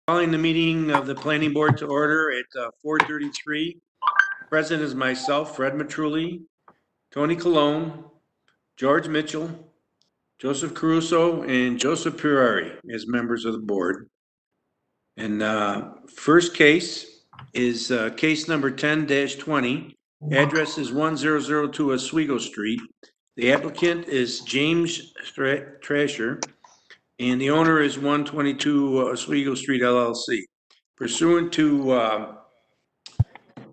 Calling the meeting of the planning board to order at 4:33. Present is myself, Fred Matrulli, Tony Colon, George Mitchell, Joseph Caruso, and Joseph Pirari as members of the board. And first case is case number 10-20. Address is 1002 Oswego Street. The applicant is James Trasher, and the owner is 122 Oswego Street LLC. Pursuant to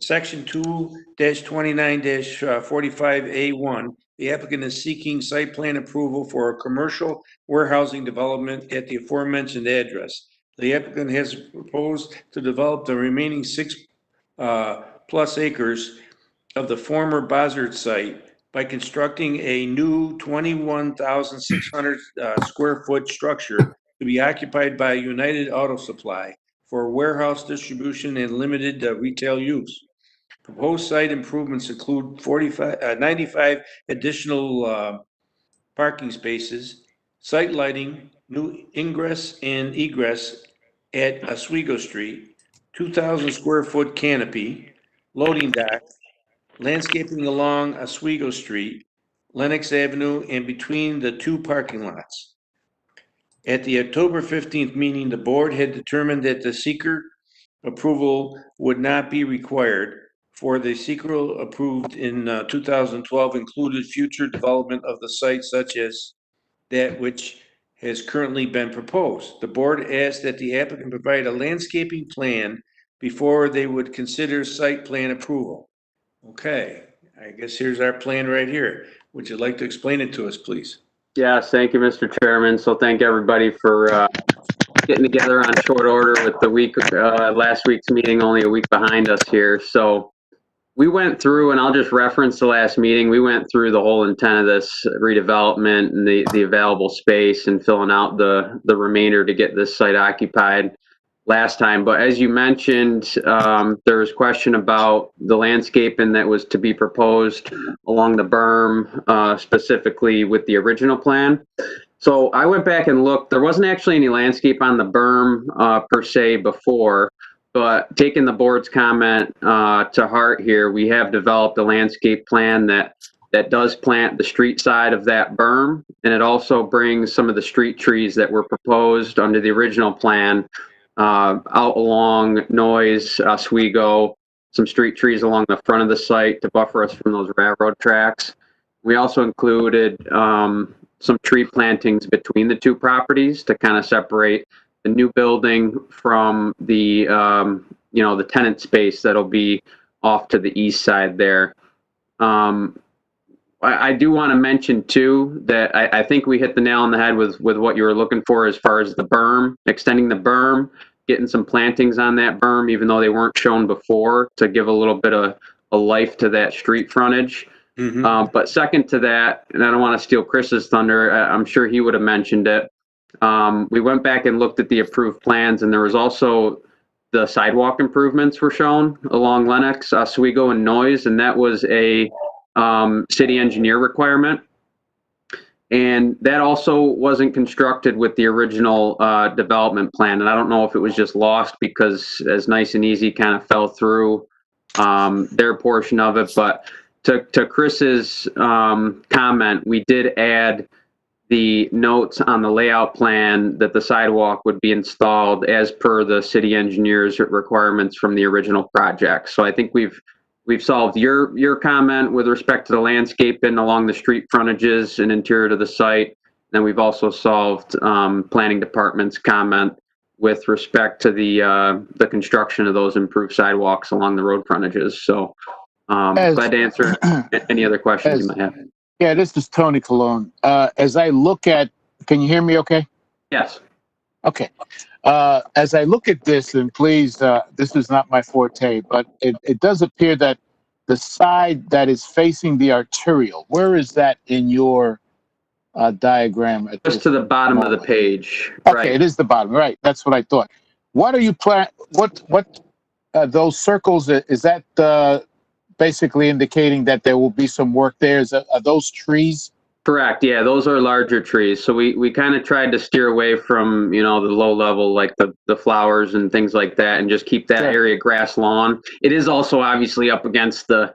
Section 2-29-45A1, the applicant is seeking site plan approval for a commercial warehousing development at the aforementioned address. The applicant has proposed to develop the remaining 6 plus acres of the former Buzzard site by constructing a new 21,600 square foot structure to be occupied by United Auto Supply for warehouse distribution and limited retail use. Proposed site improvements include 95 additional parking spaces, site lighting, new ingress and egress at Oswego Street, 2,000 square foot canopy, loading dock, landscaping along Oswego Street, Lenox Avenue, and between the 2 parking lots. At the October 15th meeting, the board had determined that the seeker approval would not be required, for the seeker approved in 2012 included future development of the site such as that which has currently been proposed. The board asked that the applicant provide a landscaping plan before they would consider site plan approval. Okay, I guess here's our plan right here. Would you like to explain it to us, please? Yes, thank you, Mr. Chairman. So thank everybody for getting together on short order with the last week's meeting only a week behind us here. So we went through, and I'll just reference the last meeting, we went through the whole intent of this redevelopment and the available space and filling out the remainder to get this site occupied last time. But as you mentioned, there was question about the landscaping that was to be proposed along the berm, specifically with the original plan. So I went back and looked. There wasn't actually any landscape on the berm per se before, but taking the board's comment to heart here, we have developed a landscape plan that does plant the street side of that berm, and it also brings some of the street trees that were proposed under the original plan out along Noyes, Oswego, some street trees along the front of the site to buffer us from those railroad tracks. We also included some tree plantings between the 2 properties to kind of separate the new building from the the tenant space that'll be off to the east side there. I do want to mention too that I think we hit the nail on the head with what you were looking for as far as the berm, extending the berm, getting some plantings on that berm, even though they weren't shown before, to give a little bit of a life to that street frontage. Mm-hmm. But second to that, and I don't want to steal Chris's thunder, I'm sure he would have mentioned it. We went back and looked at the approved plans, and there was also the sidewalk improvements were shown along Lenox, Oswego, and Noyes, and that was a city engineer requirement. And that also wasn't constructed with the original development plan. And I don't know if it was just lost because as Nice and Easy kind of fell through their portion of it. But to Chris's comment, we did add the notes on the layout plan that the sidewalk would be installed as per the city engineer's requirements from the original project. So I think we've solved your comment with respect to the landscaping along the street frontages and interior to the site. Then we've also solved planning department's comment with respect to the construction of those improved sidewalks along the road frontages. So glad to answer any other questions you might have. Yeah, this is Tony Colon. As I look at, can you hear me okay? Yes. Okay. As I look at this, and please, this is not my forte, but it does appear that the side that is facing the arterial, where is that in your diagram? Just to the bottom of the page. Okay, right. It is the bottom, right? That's what I thought. What are you what those circles, is that basically indicating that there will be some work there? Are those trees Correct. Yeah, those are larger trees. So we kind of tried to steer away from, the low level, like the flowers and things like that, and just keep that Sure. area grass lawn. It is also obviously up against the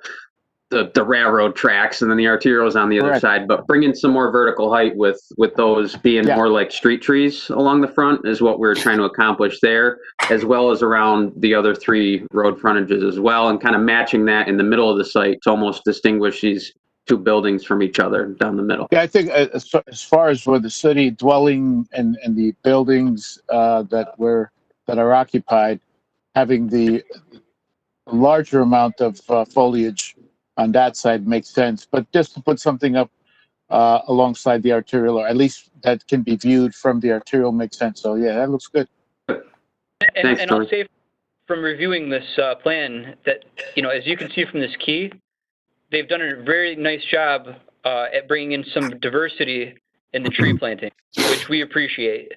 railroad tracks, and then the arterials on the other Correct. side, but bringing some more vertical height with those being Yeah. more like street trees along the front is what we're trying to accomplish there, as well as around the other 3 road frontages as well, and kind of matching that in the middle of the site to almost distinguish these 2 buildings from each other down the middle. Yeah, I think as far as where the city dwelling and the buildings that are occupied, having the larger amount of foliage on that side makes sense. But just to put something up alongside the arterial, or at least that can be viewed from the arterial, makes sense. So yeah, that looks good. Thanks, And I'll Tony. say from reviewing this plan that, as you can see from this key, they've done a very nice job at bringing in some diversity in the tree planting, which we appreciate.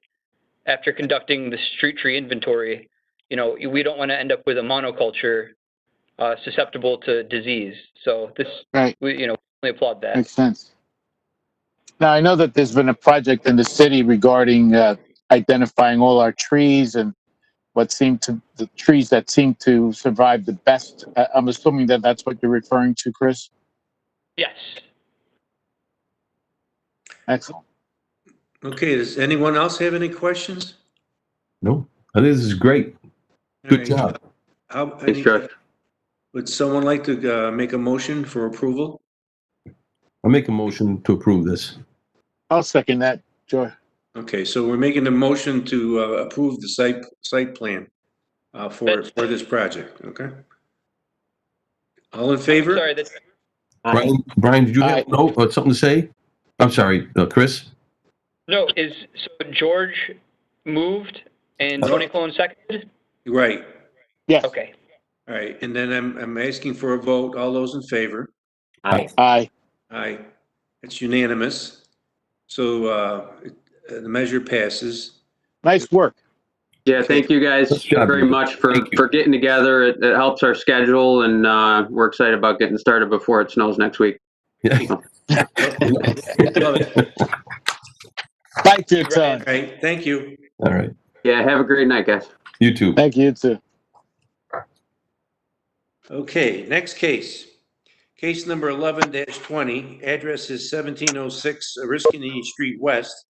After conducting the street tree inventory, we don't want to end up with a monoculture susceptible to disease. So this, Right. we applaud that. Makes sense. Now, I know that there's been a project in the city regarding identifying all our trees and the trees that seem to survive the best. I'm assuming that that's what you're referring to, Chris? Yes. Excellent. Okay, does anyone else have any questions? No, this is great. Good All right. job. Thanks, Josh. Would someone like to make a motion for approval? I'll make a motion to approve this. I'll second that, Joy. Okay, so we're making a motion to approve the site plan for this project, okay? All in favor? Sorry, that's Brian, did you have Aye. a note or something to say? I'm sorry, Chris? no. So George moved and Tony Clone seconded. Right, Yes. Okay. all right, and then I'm asking for a vote. All those in favor? Aye. Aye, it's unanimous. So the measure passes. Nice work. Yeah, thank you guys Good job, very David. much for Thank you. getting together. It helps our schedule, and we're excited about getting started before it snows next week. Yeah. Thank you, Tony. All right, thank you. All right. Yeah, have a great night, guys. You too. Thank you, too. Okay, next case. Case number 11-20, address is 1706 Oriskany Street West.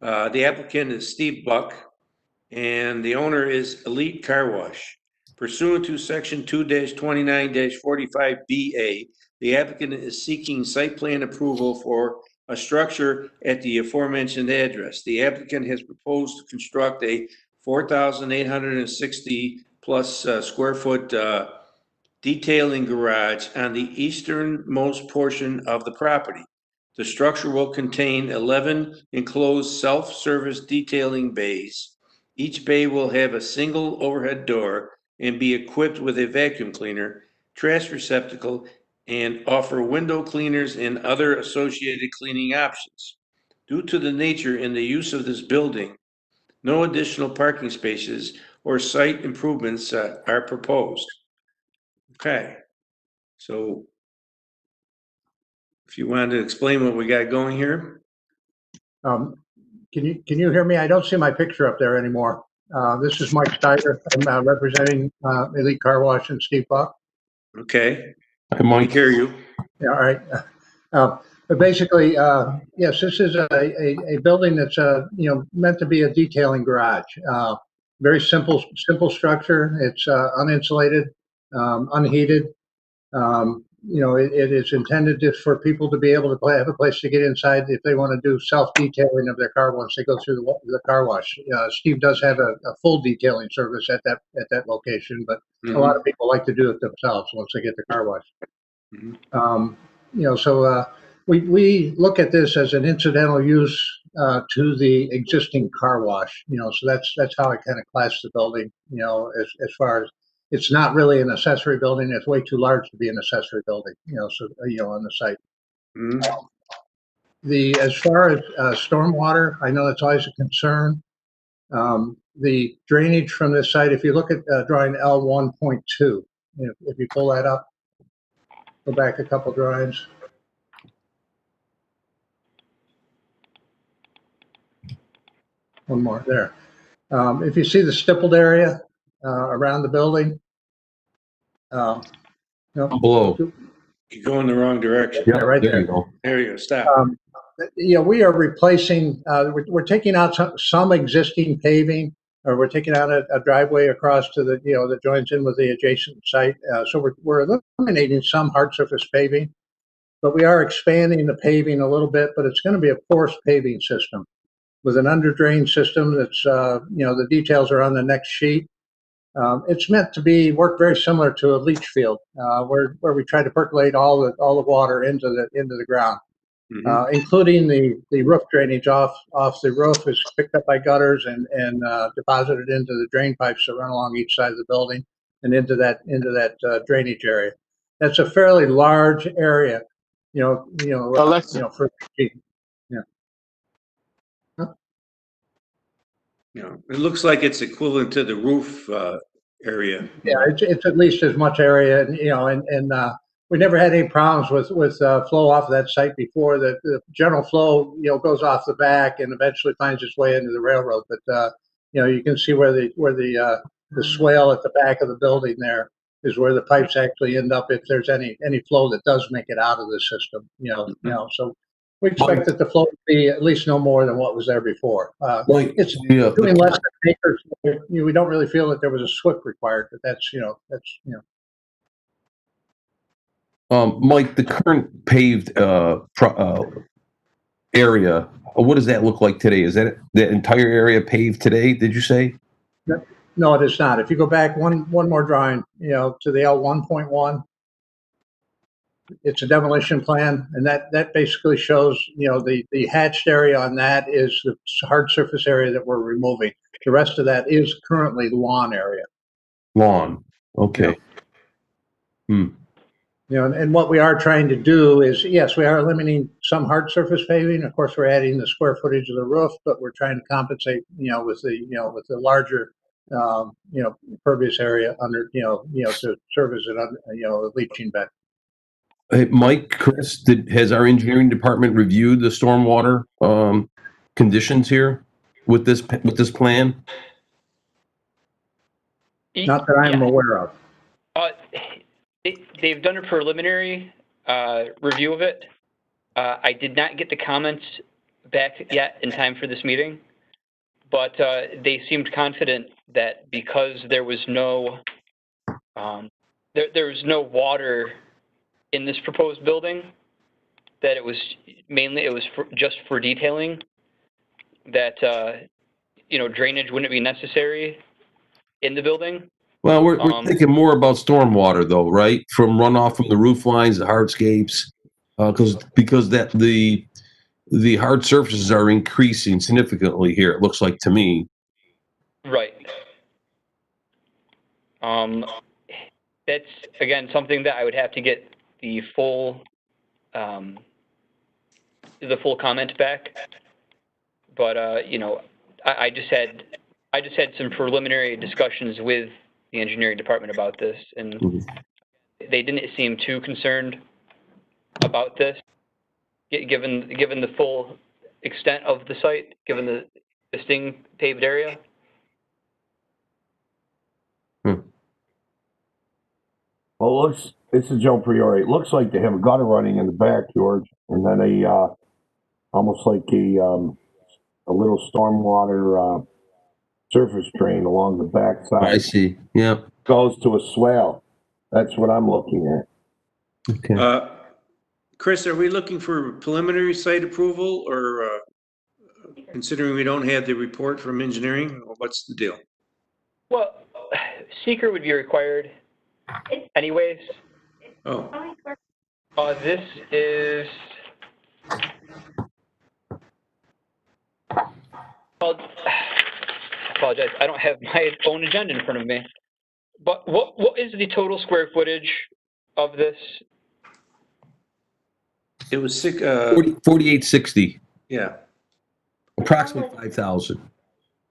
The applicant is Steve Buck, and the owner is Elite Car Wash. Pursuant to section 2-29-45BA, the applicant is seeking site plan approval for a structure at the aforementioned address. The applicant has proposed to construct a 4,860 plus square foot detailing garage on the easternmost portion of the property. The structure will contain 11 enclosed self-service detailing bays. Each bay will have a single overhead door and be equipped with a vacuum cleaner, trash receptacle, and offer window cleaners and other associated cleaning options. Due to the nature and the use of this building, no additional parking spaces or site improvements are proposed. Okay, so if you wanted to explain what we got going here. Can you hear me? I don't see my picture up there anymore. This is Mike Steiger. I'm representing Elite Car Wash and Steve Buck. Okay, Hi, we Mike. hear you. Yeah, all right. But basically, yes, this is a building that's meant to be a detailing garage. Very simple structure. It's uninsulated, unheated. It is intended just for people to be able to have a place to get inside if they want to do self-detailing of their car once they go through the car wash. Steve does have a full detailing service at that location, but a lot of people like to do it themselves once they get the car wash. Mhm. So we look at this as an incidental use to the existing car wash. So that's how I kind of class the building. As far as it's not really an accessory building. It's way too large to be an accessory building. On the site. Mhm. As far as stormwater, I know that's always a concern. The drainage from this site, if you look at drawing L1.2, if you pull that up, go back a couple drawings. one more there. If you see the stippled area around the building, no, Below. You're going the wrong direction. Yeah, right there there. you go. There you go, stop. We are replacing, we're taking out some existing paving, or we're taking out a driveway across to the, that joins in with the adjacent site. So we're eliminating some hard surface paving, but we are expanding the paving a little bit, but it's going to be a porous paving system with an under drain system that's, the details are on the next sheet. It's meant to work very similar to a leach field, where we try to percolate all the water into the ground. Including the roof drainage off the roof is picked up by gutters and deposited into the drain pipes that run along each side of the building and into that drainage area. That's a fairly large area, for yeah. It looks like it's equivalent to the roof area. Yeah, it's at least as much area, and we never had any problems with flow off of that site before. The general flow, goes off the back and eventually finds its way into the railroad. But you can see where the swale at the back of the building there is where the pipes actually end up if there's any flow that does make it out of the system. So we expect that the flow will be at least no more than what was there before. It's doing less than acres. We don't really feel that there was a SWIP required, but that's. Mike, the current paved area, what does that look like today? Is that the entire area paved today, did you say? No, it is not. If you go back one more drawing, to the L1.1, it's a demolition plan, and that basically shows, the hatched area on that is the hard surface area that we're removing. The rest of that is currently lawn area. Lawn, okay. And what we are trying to do is, yes, we are eliminating some hard surface paving. Of course, we're adding the square footage of the roof, but we're trying to compensate, with the larger, pervious area under, to serve as a leaching bed. Hey, Mike, Chris, has our engineering department reviewed the stormwater conditions here with this plan? Not that I'm aware of. They've done a preliminary review of it. I did not get the comments back yet in time for this meeting, but they seemed confident that because there was no there was no water in this proposed building, that it was just for detailing, that drainage wouldn't be necessary in the building. Well, we're thinking more about stormwater, though, right? From runoff from the roof lines, the hardscapes, because that the hard surfaces are increasing significantly here. It looks like to me. Right. That's again something that I would have to get the full comment back. But I just had some preliminary discussions with the engineering department about this, and they didn't seem too concerned about this, given the full extent of the site, given the existing paved area. Well, this is Joe Priori. It looks like they have a gutter running in the back, George, and then almost like a little stormwater surface drain along the back side. I see. Yeah. Goes to a swale. That's what I'm looking at. Okay. Chris, are we looking for preliminary site approval, or considering we don't have the report from engineering, or what's the deal? Well, seeker would be required anyways. Oh. This is apologize. I don't have my own agenda in front of me. But what is the total square footage of this? It was 4860. Yeah. Approximately 5,000.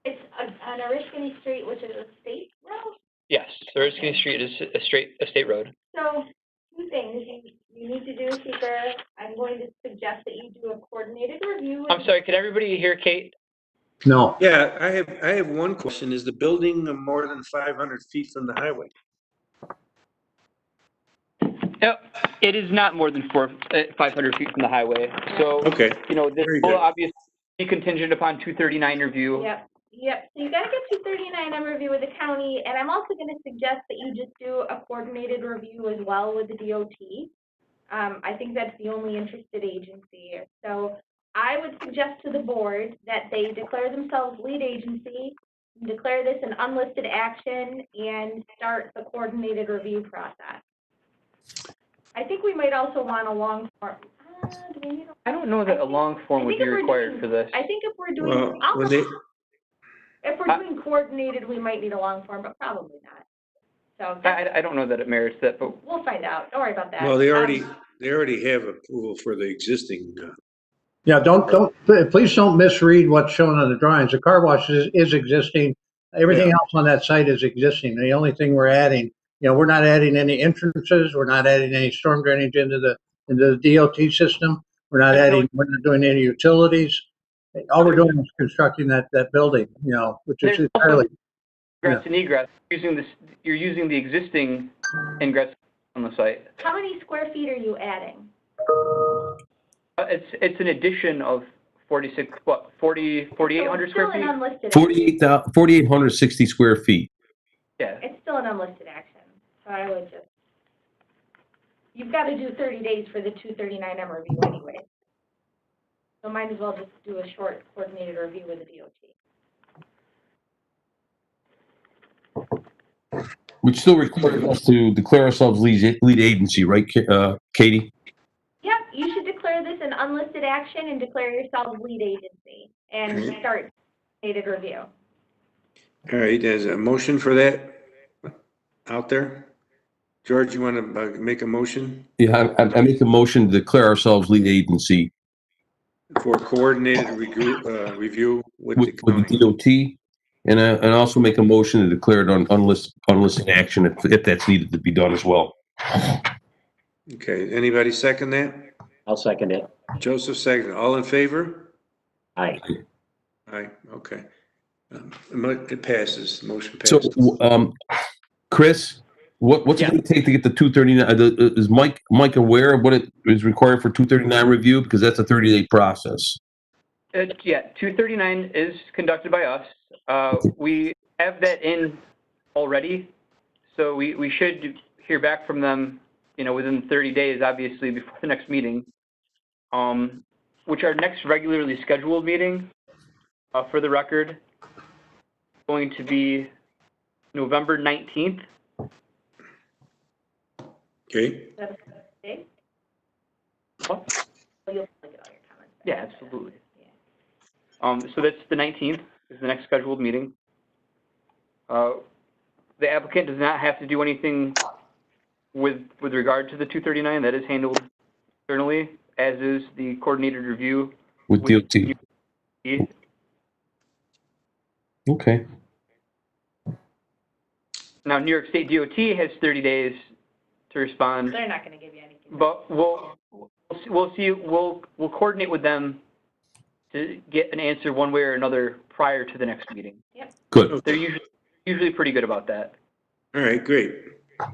It's on Oriskany Street, which is a state road. Yes, Oriskany Street is a state road. So, two things. You need to do seeker. I'm going to suggest that you do a coordinated review. I'm sorry, can everybody hear Kate? No. Yeah, I have one question. Is the building more than 500 feet from the highway? Yep, it is not more than 500 feet from the highway. So, Okay, you know, this very will good. obviously be contingent upon 239 review. Yep, so you gotta get 239 M review with the county, and I'm also gonna suggest that you just do a coordinated review as well with the DOT. I think that's the only interested agency. So I would suggest to the board that they declare themselves lead agency, declare this an unlisted action, and start the coordinated review process. I think we might also want a long form. Do we need I don't know that a long form would be required for this. I think if we're doing, Well, when they, if we're doing coordinated, we might need a long form, but probably not. So I don't know that it merits that, but we'll find out. Don't worry about that. well, they already have approval for the existing, Yeah, please don't misread what's shown on the drawings. The car wash is existing. Everything else on that site is existing. The only thing we're adding, we're not adding any entrances. We're not adding any storm drainage into the DOT system. We're not doing any utilities. All we're doing is constructing that building, which is there's also entirely. ingress and egress. You're using the existing ingress on the site. How many square feet are you adding? It's an addition of 4,800 square feet? Still an unlisted. 4,860 square feet. Yeah. It's still an unlisted action, so I would just, you've got to do 30 days for the 239 M review anyway. So might as well just do a short coordinated review with the DOT. Which still requires us to declare ourselves lead agency, right, Katie? Yep, you should declare this an unlisted action and declare yourself lead agency and start coordinated review. all right, there's a motion for that out there? George, you want to make a motion Yeah, I make a motion to declare ourselves lead agency for coordinated review with the with county? the DOT, and also make a motion to declare it on unlisted action if that's needed to be done as well. Okay, anybody second that? I'll second it. Joseph second. All in favor? Aye. Aye, okay. It passes, motion So, passes. Chris, what's it going to take to get the 239? Is Mike aware of what it is required for 239 review? Because that's a 30-day process. Yeah, 239 is conducted by us. We have that in already, so we should hear back from them, within 30 days, obviously, before the next meeting, which our next regularly scheduled meeting, for the record, going to be November 19th. Okay, Is that a date? What? Well, you'll probably get all your comments back. Yeah, absolutely. Yeah. So that's the 19th is the next scheduled meeting. The applicant does not have to do anything with regard to the 239. That is handled internally, as is the coordinated review With DOT. Okay. Now, New York State DOT has 30 days to respond, They're not going to give you anything. but we'll coordinate with them to get an answer one way or another prior to the next meeting. Yep. Good. They're usually pretty good about that. all right, great.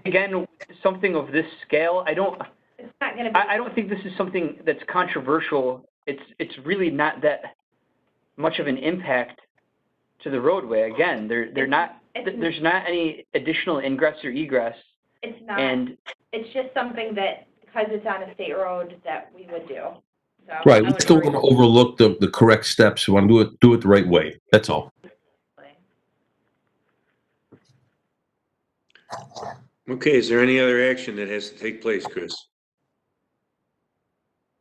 Again, something of this scale, I don't It's not going to be. I don't think this is something that's controversial. It's really not that much of an impact to the roadway. Again, there's not any additional ingress or egress. It's not. And It's just something that, because it's on a state road, that we would do. So Right. I We would still worry- want to overlook the correct steps. We want to do it the right way. That's all. Okay, is there any other action that has to take place, Chris?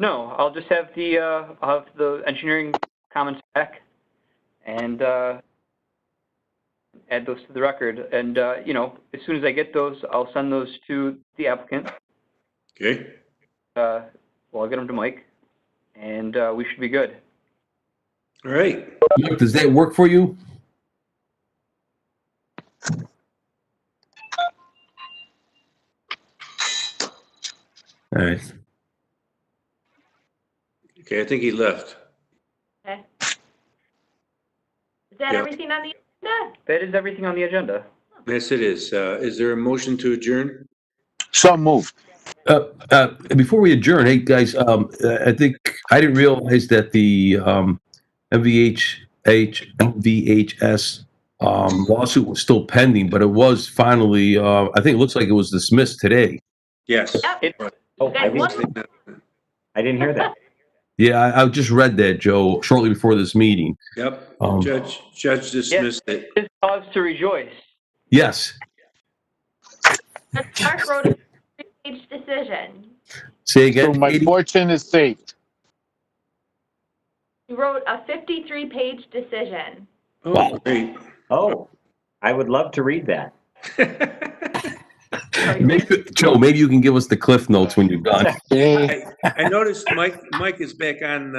no, I'll just have the engineering comments back and add those to the record. And as soon as I get those, I'll send those to the applicant. Okay, I'll get them to Mike, and we should be good. all right. Mike, does that work for you? All right. Okay, I think he left. Okay. that Yep. everything on the agenda? That is everything on the agenda. Yes, it is. Is there a motion to adjourn? So moved. Before we adjourn, hey guys, I think I didn't realize that the MVHS lawsuit was still pending, but it was finally. I think it looks like it was dismissed today. Yes. Yep. Oh, You guys won. I didn't hear that. Yeah, I just read that, Joe, shortly before this meeting. Yep. Um, Judge dismissed it. It's cause to rejoice. Yes. Judge Clark wrote a 3-page decision. Say again. So my Katie? fortune is saved. He wrote a 53-page decision. Oh, great. Oh, I would love to read that. Joe, maybe you can give us the cliff notes when you're done. I noticed Mike is back on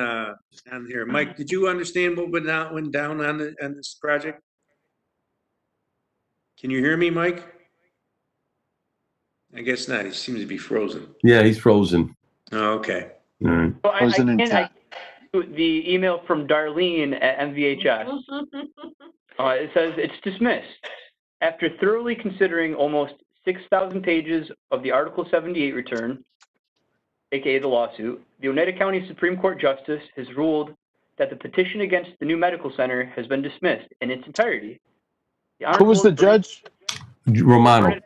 here. Mike, did you understand what went down on this project? Can you hear me, Mike? I guess not. He seems to be frozen. Yeah, he's frozen. Oh, okay. All right. So I Frozen in can't time. the email from Darlene at MVHS. It says it's dismissed. After thoroughly considering almost 6,000 pages of the Article 78 return, aka the lawsuit, the Oneida County Supreme Court Justice has ruled that the petition against the new medical center has been dismissed in its entirety. Who was the judge? Romano.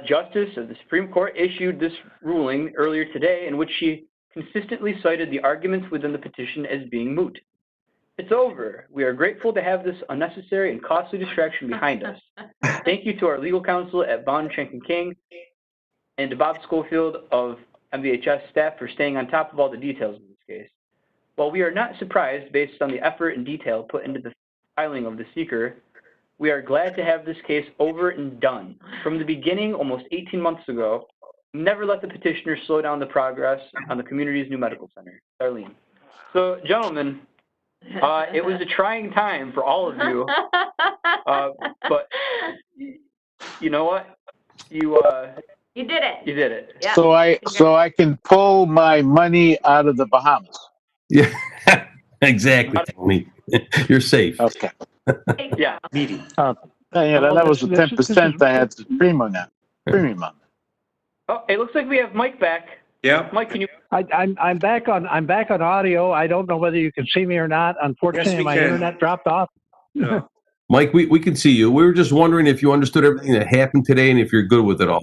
Justice of the Supreme Court issued this ruling earlier today in which she consistently cited the arguments within the petition as being moot. It's over. We are grateful to have this unnecessary and costly distraction behind us. Thank you to our legal counsel at Bond, Schenk & King and to Bob Schofield of MVHS staff for staying on top of all the details of this case. While we are not surprised based on the effort and detail put into the filing of the seeker, we are glad to have this case over and done. From the beginning, almost 18 months ago, never let the petitioner slow down the progress on the community's new medical center. Darlene. So, gentlemen, it was a trying time for all of you, but you know what? You did it. You did it. Yeah. So I can pull my money out of the Bahamas. Yeah, exactly, Tony. You're safe. Okay. Yeah. Meeting. Yeah, that was the 10% I had to premium on. Oh, it looks like we have Mike back. Yeah. Mike, can you? I'm back on audio. I don't know whether you can see me or not. Unfortunately, Yes, we my can. internet dropped off. Yeah. Mike, we can see you. We were just wondering if you understood everything that happened today and if you're good with it all.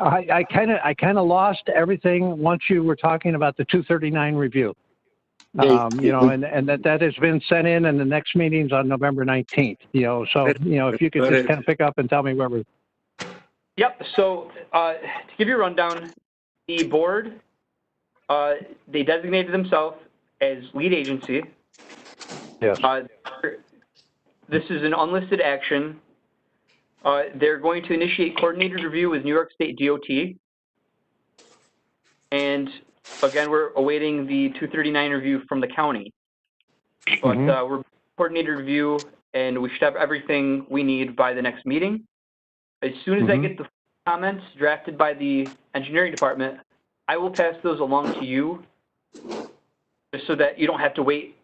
I kind of lost everything once you were talking about the 239 review. And that has been sent in, and the next meeting's on November 19th. So if you could just kind of pick up and tell me where we're. Yep. So to give you a rundown, the board they designated themselves as lead agency. Yes. This is an unlisted action. They're going to initiate coordinated review with New York State DOT. And again, we're awaiting the 239 review from the county. But we're coordinated review, and we should have everything we need by the next meeting. As soon as I get the comments drafted by the engineering department, I will pass those along to you, just so that you don't have to wait,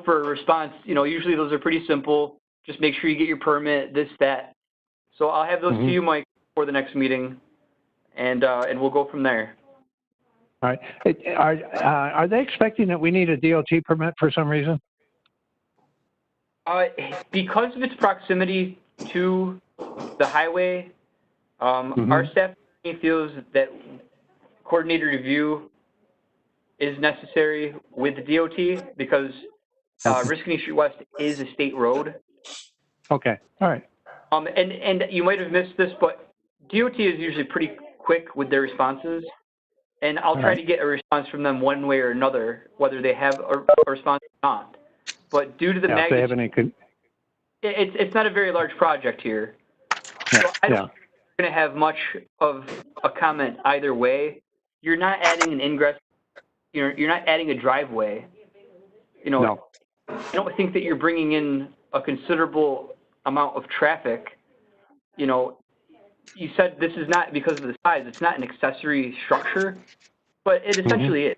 for a response. Usually those are pretty simple. Just make sure you get your permit, this, that. So I'll have those to you, Mike, for the next meeting, and we'll go from there. All right. Are they expecting that we need a DOT permit for some reason? Because of its proximity to the highway, our staff feels that coordinated review is necessary with the DOT because Riscony Street West is a state road. Okay. All right. And you might have missed this, but DOT is usually pretty quick with their responses. And I'll try to get a response from them one way or another, whether they have a response or not. But due to the magnitude, it's not a very large project here. So I don't think you're going to have much of a comment either way. You're not adding an ingress. You're not adding a driveway. No. I don't think that you're bringing in a considerable amount of traffic. You said this is not because of the size. It's not an accessory structure, but it essentially is.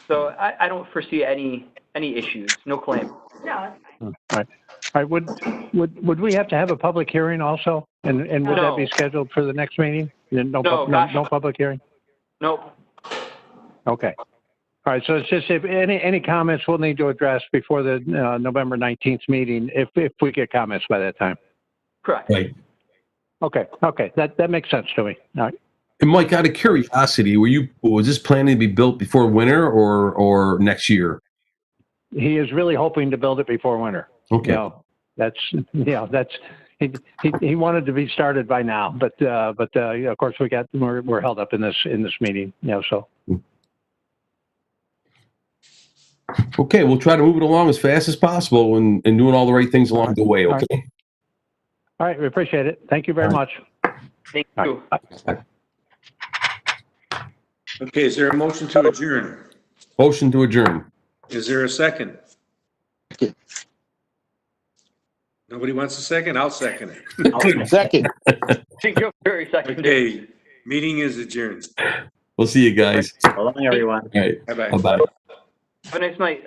So I don't foresee any any issues, no claim. No, it's fine. All right, would we have to have a public hearing also? And would that be No. scheduled for the next meeting? No, No, gosh. no public hearing? Nope. Okay. All right, so it's just if any comments we'll need to address before the November 19th meeting, if we get comments by that time. Correct. Right. Okay, that makes sense to me. All right. And Mike, out of curiosity, was this planning to be built before winter or next year? He is really hoping to build it before winter. Okay. You know, that's he wanted to be started by now, but of course we're held up in this meeting. You know, so. Okay, we'll try to move it along as fast as possible and doing all the right things along the way. Okay. All right, we appreciate it. Thank you very much. Thank All you. right. Okay, is there a motion to adjourn? Motion to adjourn. Is there a second? Nobody wants a second? I'll second it. Second. Thank you very second. Okay, meeting is adjourned. We'll see you guys. So long, everyone. All right. Bye-bye. Bye-bye. Have a nice night.